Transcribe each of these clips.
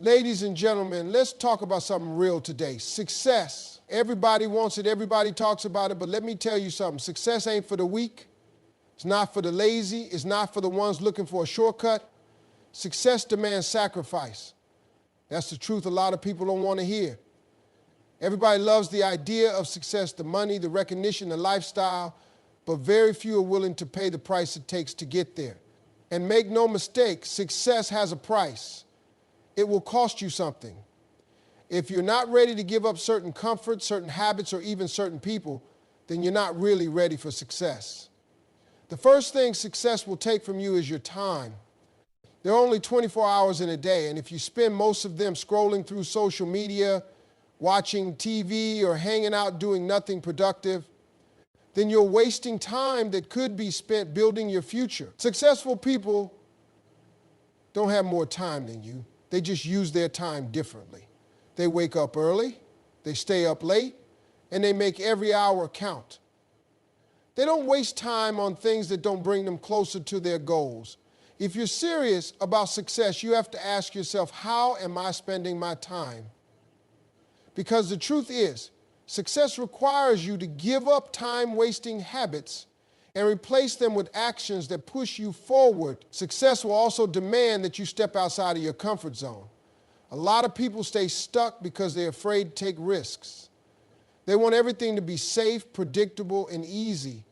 Ladies and gentlemen, let's talk about something real today. Success. Everybody wants it. Everybody talks about it. But let me tell you something. Success ain't for the weak. It's not for the lazy. It's not for the ones looking for a shortcut. Success demands sacrifice. That's the truth a lot of people don't want to hear. Everybody loves the idea of success, the money, the recognition, the lifestyle, but very few are willing to pay the price it takes to get there. And make no mistake, success has a price. It will cost you something. If you're not ready to give up certain comforts, certain habits, or even certain people, then you're not really ready for success. The first thing success will take from you is your time. There are only 24 hours in a day, and if you spend most of them scrolling through social media, watching TV, or hanging out doing nothing productive, then you're wasting time that could be spent building your future. Successful people don't have more time than you. They just use their time differently. They wake up early, they stay up late, and they make every hour count. They don't waste time on things that don't bring them closer to their goals. If you're serious about success, you have to ask yourself, how am I spending my time? Because the truth is, success requires you to give up time-wasting habits and replace them with actions that push you forward. Success will also demand that you step outside of your comfort zone. A lot of people stay stuck because they're afraid to take risks. They want everything to be safe, predictable, and easy.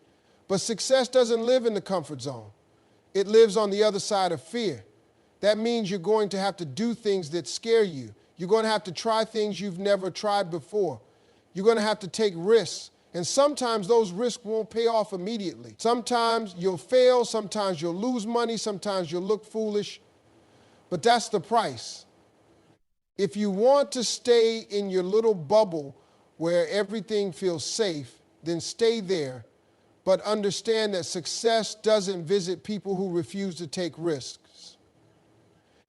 But success doesn't live in the comfort zone. It lives on the other side of fear. That means you're going to have to do things that scare you. You're going to have to try things you've never tried before. You're going to have to take risks. And sometimes those risks won't pay off immediately. Sometimes you'll fail, sometimes you'll lose money, sometimes you'll look foolish. But that's the price. If you want to stay in your little bubble where everything feels safe, then stay there. But understand that success doesn't visit people who refuse to take risks.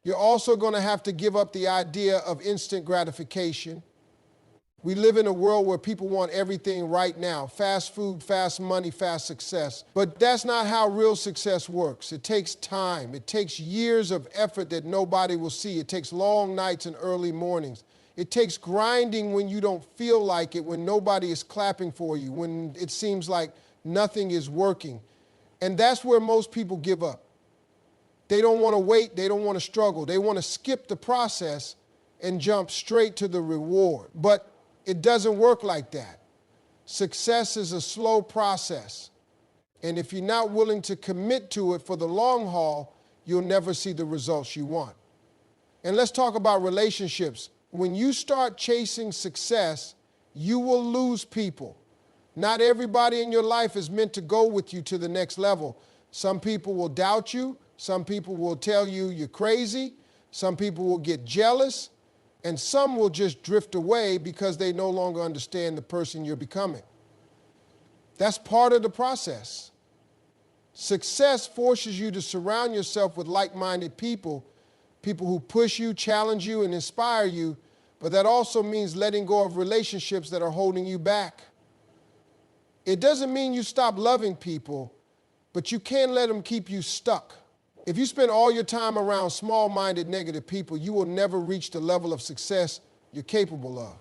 You're also going to have to give up the idea of instant gratification. We live in a world where people want everything right now. Fast food, fast money, fast success. But that's not how real success works. It takes time. It takes years of effort that nobody will see. It takes long nights and early mornings. It takes grinding when you don't feel like it, when nobody is clapping for you, when it seems like nothing is working. And that's where most people give up. They don't want to wait. They don't want to struggle. They want to skip the process and jump straight to the reward. But it doesn't work like that. Success is a slow process. And if you're not willing to commit to it for the long haul, you'll never see the results you want. And let's talk about relationships. When you start chasing success, you will lose people. Not everybody in your life is meant to go with you to the next level. Some people will doubt you. Some people will tell you you're crazy. Some people will get jealous. And some will just drift away because they no longer understand the person you're becoming. That's part of the process. Success forces you to surround yourself with like-minded people, people who push you, challenge you, and inspire you, but that also means letting go of relationships that are holding you back. It doesn't mean you stop loving people, but you can't let them keep you stuck. If you spend all your time around small-minded, negative people, you will never reach the level of success you're capable of.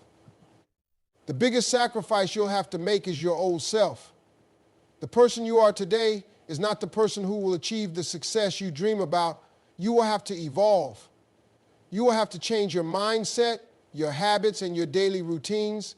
The biggest sacrifice you'll have to make is your old self. The person you are today is not the person who will achieve the success you dream about. You will have to evolve. You will have to change your mindset, your habits, and your daily routines.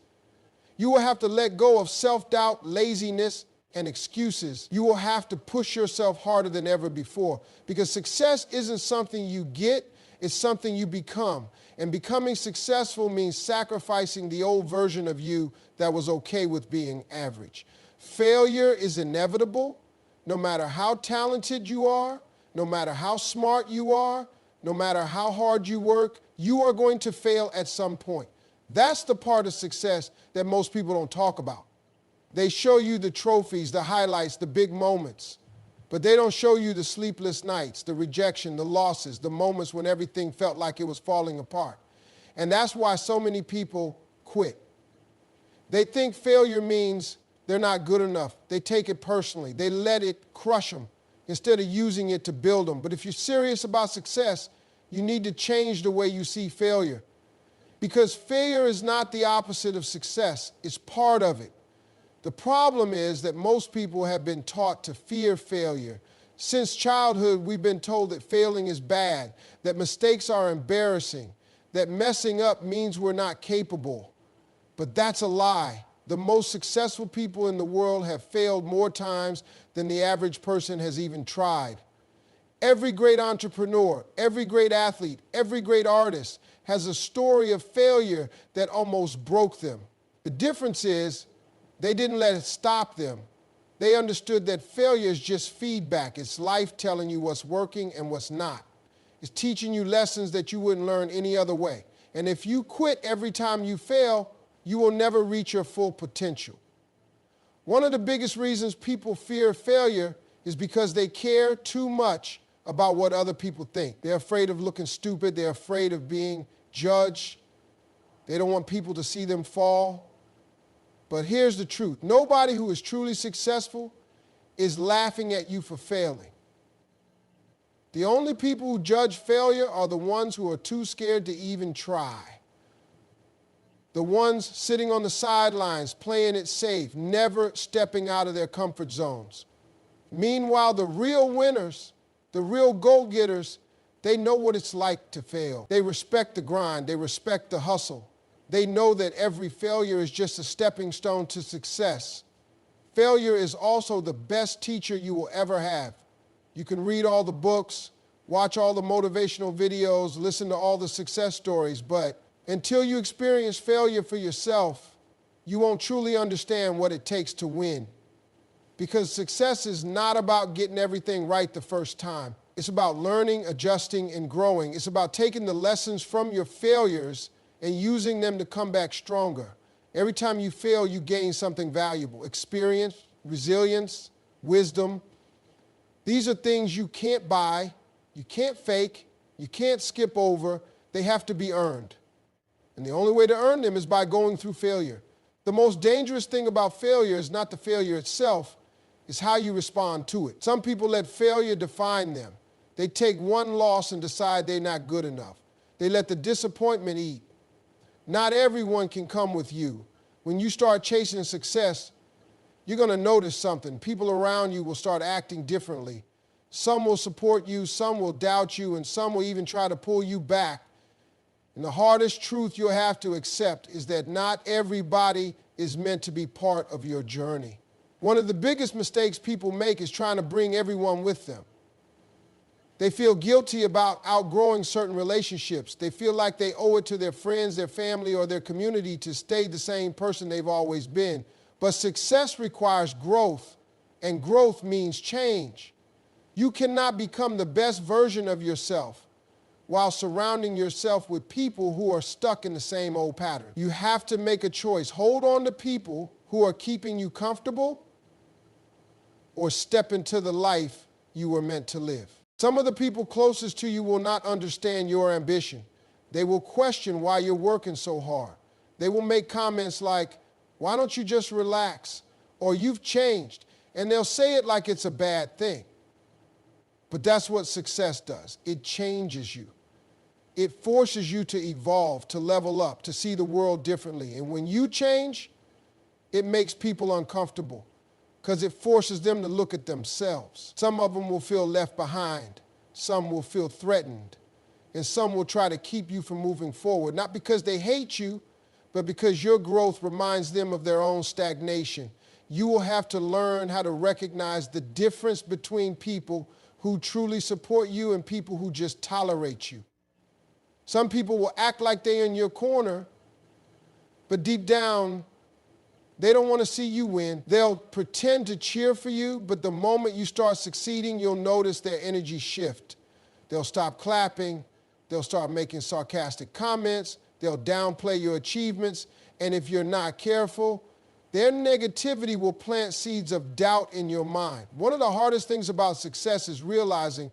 You will have to let go of self-doubt, laziness, and excuses. You will have to push yourself harder than ever before, because success isn't something you get, it's something you become. And becoming successful means sacrificing the old version of you that was okay with being average. Failure is inevitable. No matter how talented you are, no matter how smart you are, no matter how hard you work, you are going to fail at some point. That's the part of success that most people don't talk about. They show you the trophies, the highlights, the big moments, but they don't show you the sleepless nights, the rejection, the losses, the moments when everything felt like it was falling apart. And that's why so many people quit. They think failure means they're not good enough. They take it personally. They let it crush them instead of using it to build them. But if you're serious about success, You need to change the way you see failure. Because failure is not the opposite of success. It's part of it. The problem is that most people have been taught to fear failure. Since childhood, we've been told that failing is bad, that mistakes are embarrassing, that messing up means we're not capable. But that's a lie. The most successful people in the world have failed more times than the average person has even tried. Every great entrepreneur, every great athlete, every great artist has a story of failure that almost broke them. The difference is they didn't let it stop them. They understood that failure is just feedback. It's life telling you what's working and what's not. It's teaching you lessons that you wouldn't learn any other way. And if you quit every time you fail, you will never reach your full potential. One of the biggest reasons people fear failure is because they care too much about what other people think. They're afraid of looking stupid. They're afraid of being judged. They don't want people to see them fall. But here's the truth. Nobody who is truly successful is laughing at you for failing. The only people who judge failure are the ones who are too scared to even try. The ones sitting on the sidelines, playing it safe, never stepping out of their comfort zones. Meanwhile, the real winners, the real go-getters, they know what it's like to fail. They respect the grind. They respect the hustle. They know that every failure is just a stepping stone to success. Failure is also the best teacher you will ever have. You can read all the books, watch all the motivational videos, listen to all the success stories, but until you experience failure for yourself, you won't truly understand what it takes to win. Because success is not about getting everything right the first time. It's about learning, adjusting, and growing. It's about taking the lessons from your failures and using them to come back stronger. Every time you fail, you gain something valuable. Experience, resilience, wisdom. These are things you can't buy, you can't fake, you can't skip over. They have to be earned. And the only way to earn them is by going through failure. The most dangerous thing about failure is not the failure itself, it's how you respond to it. Some people let failure define them. They take one loss and decide they're not good enough. They let the disappointment eat. Not everyone can come with you. When you start chasing success, you're going to notice something. People around you will start acting differently. Some will support you, some will doubt you, and some will even try to pull you back. And the hardest truth you'll have to accept is that not everybody is meant to be part of your journey. One of the biggest mistakes people make is trying to bring everyone with them. They feel guilty about outgrowing certain relationships. They feel like they owe it to their friends, their family, or their community to stay the same person they've always been. But success requires growth, and growth means change. You cannot become the best version of yourself while surrounding yourself with people who are stuck in the same old pattern. You have to make a choice. Hold on to people who are keeping you comfortable or step into the life you were meant to live. Some of the people closest to you will not understand your ambition. They will question why you're working so hard. They will make comments like, "Why don't you just relax?" Or "You've changed." And they'll say it like it's a bad thing. But that's what success does. It changes you. It forces you to evolve, to level up, to see the world differently. And when you change, it makes people uncomfortable because it forces them to look at themselves. Some of them will feel left behind. Some will feel threatened. And some will try to keep you from moving forward, not because they hate you, but because your growth reminds them of their own stagnation. You will have to learn how to recognize the difference between people who truly support you and people who just tolerate you. Some people will act like they're in your corner, but deep down, they don't want to see you win. They'll pretend to cheer for you, but the moment you start succeeding, you'll notice their energy shift. They'll stop clapping. They'll start making sarcastic comments. They'll downplay your achievements. And if you're not careful, their negativity will plant seeds of doubt in your mind. One of the hardest things about success is realizing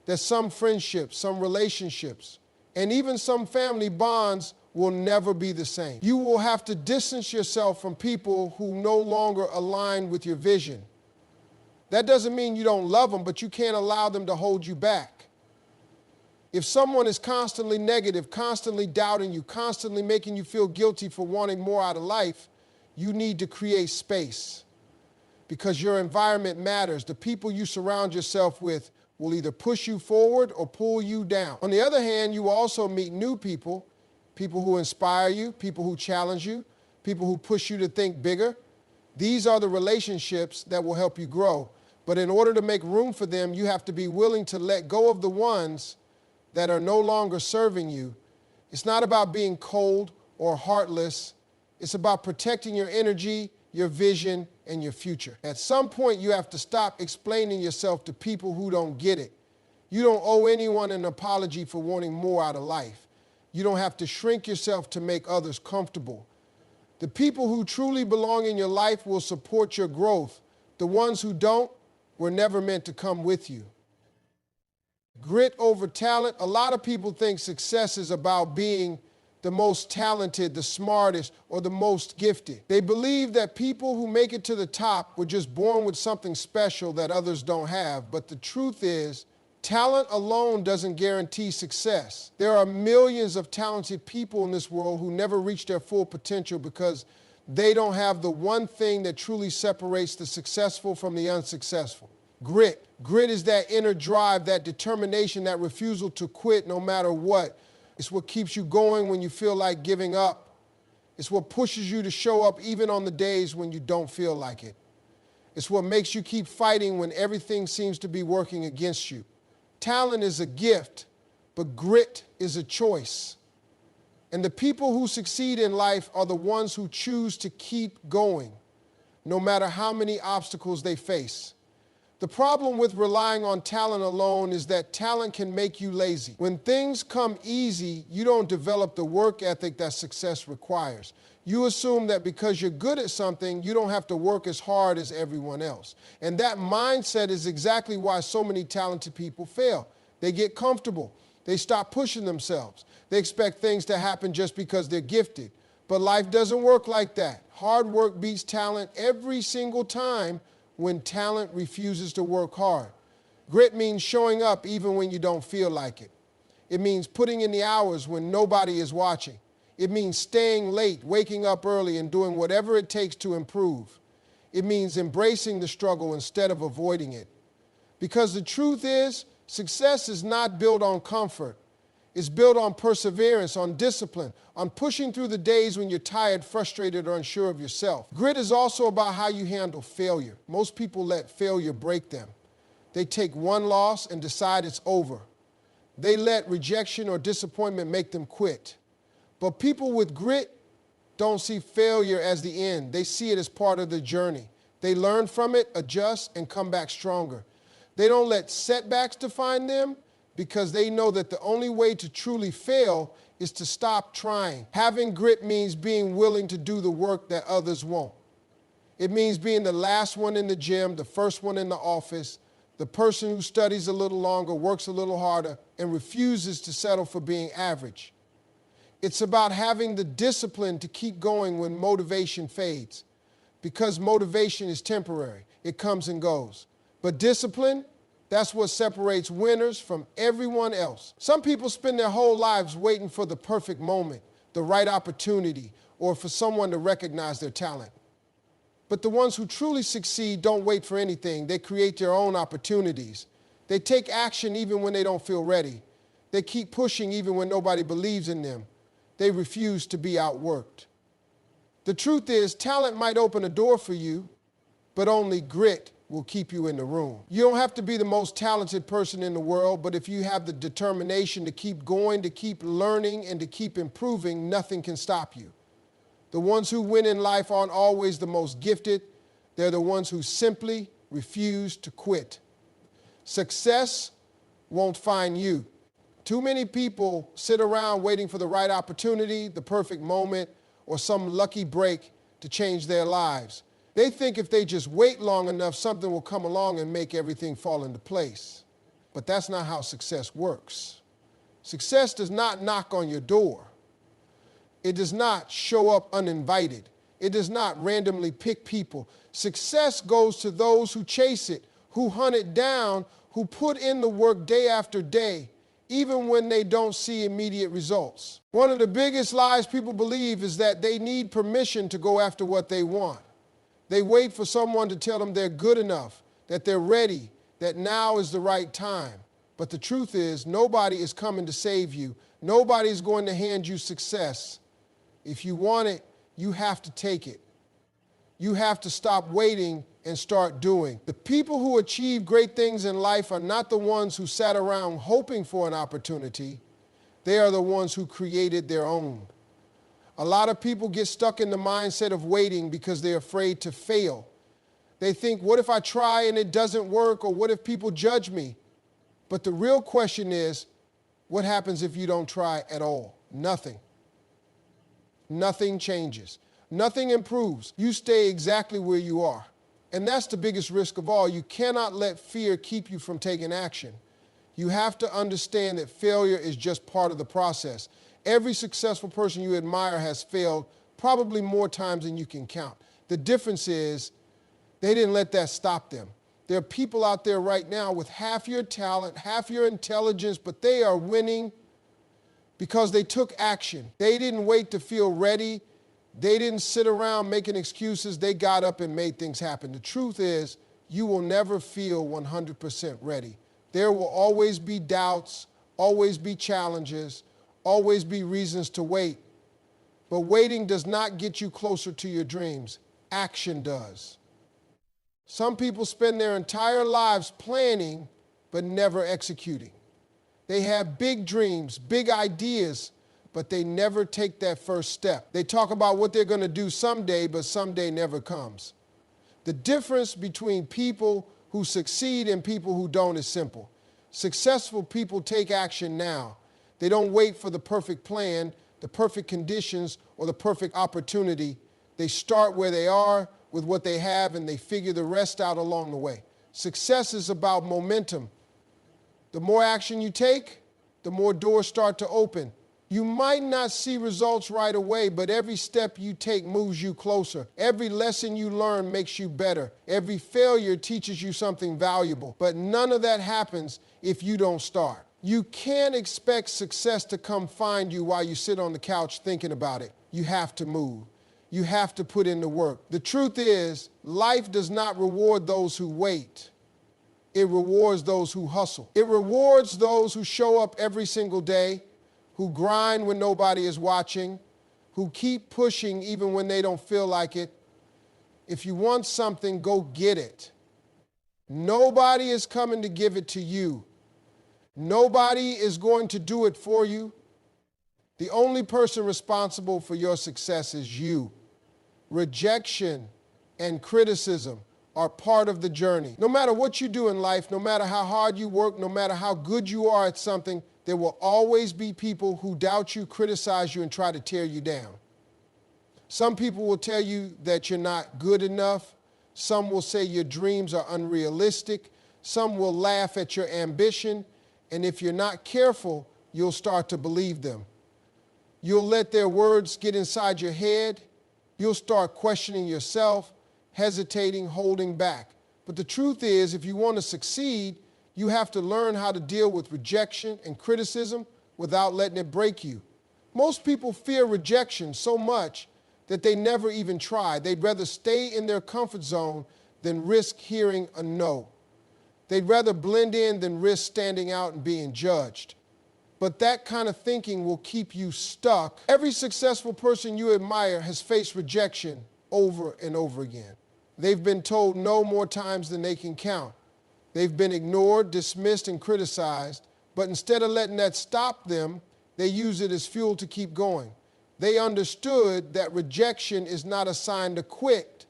that some friendships, some relationships, and even some family bonds will never be the same. You will have to distance yourself from people who no longer align with your vision. That doesn't mean you don't love them, but you can't allow them to hold you back. If someone is constantly negative, constantly doubting you, constantly making you feel guilty for wanting more out of life, you need to create space because your environment matters. The people you surround yourself with will either push you forward or pull you down. On the other hand, you will also meet new people, people who inspire you, people who challenge you, people who push you to think bigger. These are the relationships that will help you grow. But in order to make room for them, you have to be willing to let go of the ones that are no longer serving you. It's not about being cold or heartless. It's about protecting your energy, your vision, and your future. At some point, you have to stop explaining yourself to people who don't get it. You don't owe anyone an apology for wanting more out of life. You don't have to shrink yourself to make others comfortable. The people who truly belong in your life will support your growth. The ones who don't were never meant to come with you. Grit over talent. A lot of people think success is about being the most talented, the smartest, or the most gifted. They believe that people who make it to the top were just born with something special that others don't have. But the truth is, talent alone doesn't guarantee success. There are millions of talented people in this world who never reach their full potential because they don't have the one thing that truly separates the successful from the unsuccessful. Grit. Grit is that inner drive, that determination, that refusal to quit no matter what. It's what keeps you going when you feel like giving up. It's what pushes you to show up even on the days when you don't feel like it. It's what makes you keep fighting when everything seems to be working against you. Talent is a gift, but grit is a choice. And the people who succeed in life are the ones who choose to keep going, no matter how many obstacles they face. The problem with relying on talent alone is that talent can make you lazy. When things come easy, you don't develop the work ethic that success requires. You assume that because you're good at something, you don't have to work as hard as everyone else. And that mindset is exactly why so many talented people fail. They get comfortable. They stop pushing themselves. They expect things to happen just because they're gifted. But life doesn't work like that. Hard work beats talent every single time when talent refuses to work hard. Grit means showing up even when you don't feel like it. It means putting in the hours when nobody is watching. It means staying late, waking up early, and doing whatever it takes to improve. It means embracing the struggle instead of avoiding it. Because the truth is, success is not built on comfort. It's built on perseverance, on discipline, on pushing through the days when you're tired, frustrated, or unsure of yourself. Grit is also about how you handle failure. Most people let failure break them. They take one loss and decide it's over. They let rejection or disappointment make them quit. But people with grit don't see failure as the end. They see it as part of the journey. They learn from it, adjust, and come back stronger. They don't let setbacks define them, because they know that the only way to truly fail is to stop trying. Having grit means being willing to do the work that others won't. It means being the last one in the gym, the first one in the office, the person who studies a little longer, works a little harder, and refuses to settle for being average. It's about having the discipline to keep going when motivation fades, because motivation is temporary. It comes and goes. But discipline, that's what separates winners from everyone else. Some people spend their whole lives waiting for the perfect moment, the right opportunity, or for someone to recognize their talent. But the ones who truly succeed don't wait for anything. They create their own opportunities. They take action even when they don't feel ready. They keep pushing even when nobody believes in them. They refuse to be outworked. The truth is, talent might open a door for you, but only grit will keep you in the room. You don't have to be the most talented person in the world, but if you have the determination to keep going, to keep learning, and to keep improving, nothing can stop you. The ones who win in life aren't always the most gifted. They're the ones who simply refuse to quit. Success won't find you. Too many people sit around waiting for the right opportunity, the perfect moment, or some lucky break to change their lives. They think if they just wait long enough, something will come along and make everything fall into place. But that's not how success works. Success does not knock on your door. It does not show up uninvited. It does not randomly pick people. Success goes to those who chase it, who hunt it down, who put in the work day after day, even when they don't see immediate results. One of the biggest lies people believe is that they need permission to go after what they want. They wait for someone to tell them they're good enough, that they're ready, that now is the right time. But the truth is, nobody is coming to save you. Nobody is going to hand you success. If you want it, you have to take it. You have to stop waiting and start doing. The people who achieve great things in life are not the ones who sat around hoping for an opportunity. They are the ones who created their own. A lot of people get stuck in the mindset of waiting because they're afraid to fail. They think, what if I try and it doesn't work, or what if people judge me? But the real question is, what happens if you don't try at all? Nothing. Nothing changes. Nothing improves. You stay exactly where you are. And that's the biggest risk of all. You cannot let fear keep you from taking action. You have to understand that failure is just part of the process. Every successful person you admire has failed probably more times than you can count. The difference is they didn't let that stop them. There are people out there right now with half your talent, half your intelligence, but they are winning because they took action. They didn't wait to feel ready. They didn't sit around making excuses. They got up and made things happen. The truth is, you will never feel 100% ready. There will always be doubts, always be challenges, always be reasons to wait. But waiting does not get you closer to your dreams. Action does. Some people spend their entire lives planning, but never executing. They have big dreams, big ideas, but they never take that first step. They talk about what they're going to do someday, but someday never comes. The difference between people who succeed and people who don't is simple. Successful people take action now. They don't wait for the perfect plan, the perfect conditions, or the perfect opportunity. They start where they are with what they have, and they figure the rest out along the way. Success is about momentum. The more action you take, the more doors start to open. You might not see results right away, but every step you take moves you closer. Every lesson you learn makes you better. Every failure teaches you something valuable. But none of that happens if you don't start. You can't expect success to come find you while you sit on the couch thinking about it. You have to move. You have to put in the work. The truth is, life does not reward those who wait. It rewards those who hustle. It rewards those who show up every single day, who grind when nobody is watching, who keep pushing even when they don't feel like it. If you want something, go get it. Nobody is coming to give it to you. Nobody is going to do it for you. The only person responsible for your success is you. Rejection and criticism are part of the journey. No matter what you do in life, no matter how hard you work, no matter how good you are at something, there will always be people who doubt you, criticize you, and try to tear you down. Some people will tell you that you're not good enough. Some will say your dreams are unrealistic. Some will laugh at your ambition. And if you're not careful, you'll start to believe them. You'll let their words get inside your head. You'll start questioning yourself, hesitating, holding back. But the truth is, if you want to succeed, you have to learn how to deal with rejection and criticism without letting it break you. Most people fear rejection so much that they never even try. They'd rather stay in their comfort zone than risk hearing a no. They'd rather blend in than risk standing out and being judged. But that kind of thinking will keep you stuck. Every successful person you admire has faced rejection over and over again. They've been told no more times than they can count. They've been ignored, dismissed, and criticized, but instead of letting that stop them, they use it as fuel to keep going. They understood that rejection is not a sign to quit.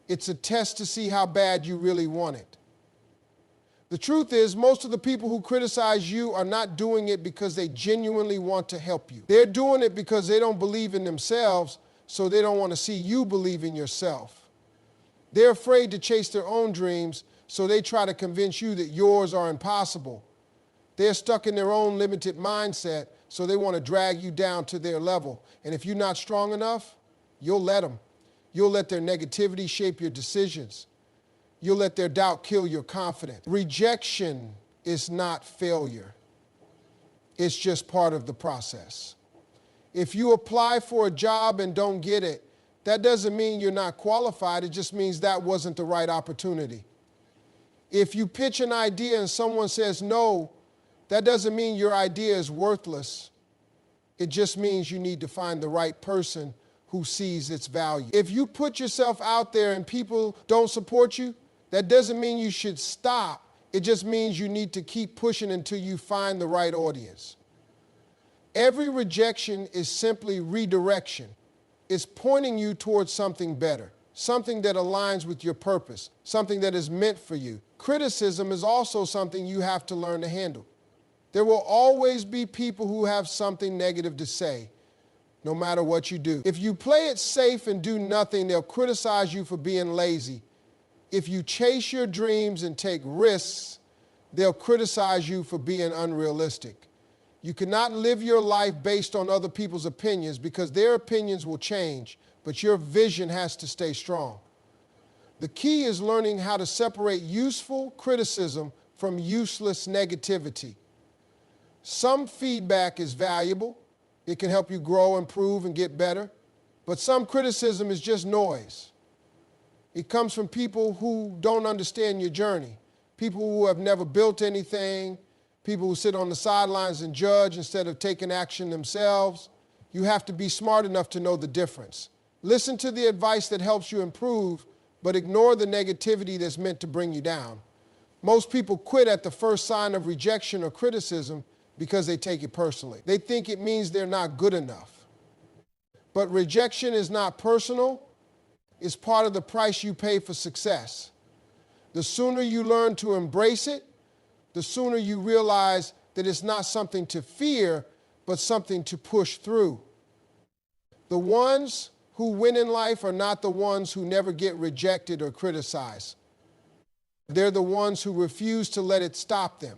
It's a test to see how bad you really want it. The truth is, most of the people who criticize you are not doing it because they genuinely want to help you. They're doing it because they don't believe in themselves, so they don't want to see you believe in yourself. They're afraid to chase their own dreams, so they try to convince you that yours are impossible. They're stuck in their own limited mindset, so they want to drag you down to their level. And if you're not strong enough, you'll let them. You'll let their negativity shape your decisions. You'll let their doubt kill your confidence. Rejection is not failure. It's just part of the process. If you apply for a job and don't get it, that doesn't mean you're not qualified. It just means that wasn't the right opportunity. If you pitch an idea and someone says no, that doesn't mean your idea is worthless. It just means you need to find the right person who sees its value. If you put yourself out there and people don't support you, that doesn't mean you should stop. It just means you need to keep pushing until you find the right audience. Every rejection is simply redirection. It's pointing you towards something better, something that aligns with your purpose, something that is meant for you. Criticism is also something you have to learn to handle. There will always be people who have something negative to say, no matter what you do. If you play it safe and do nothing, they'll criticize you for being lazy. If you chase your dreams and take risks, they'll criticize you for being unrealistic. You cannot live your life based on other people's opinions because their opinions will change, but your vision has to stay strong. The key is learning how to separate useful criticism from useless negativity. Some feedback is valuable. It can help you grow, improve, and get better. But some criticism is just noise. It comes from people who don't understand your journey, people who have never built anything, people who sit on the sidelines and judge instead of taking action themselves. You have to be smart enough to know the difference. Listen to the advice that helps you improve, but ignore the negativity that's meant to bring you down. Most people quit at the first sign of rejection or criticism because they take it personally. They think it means they're not good enough. But rejection is not personal. It's part of the price you pay for success. The sooner you learn to embrace it, the sooner you realize that it's not something to fear, but something to push through. The ones who win in life are not the ones who never get rejected or criticized. They're the ones who refuse to let it stop them.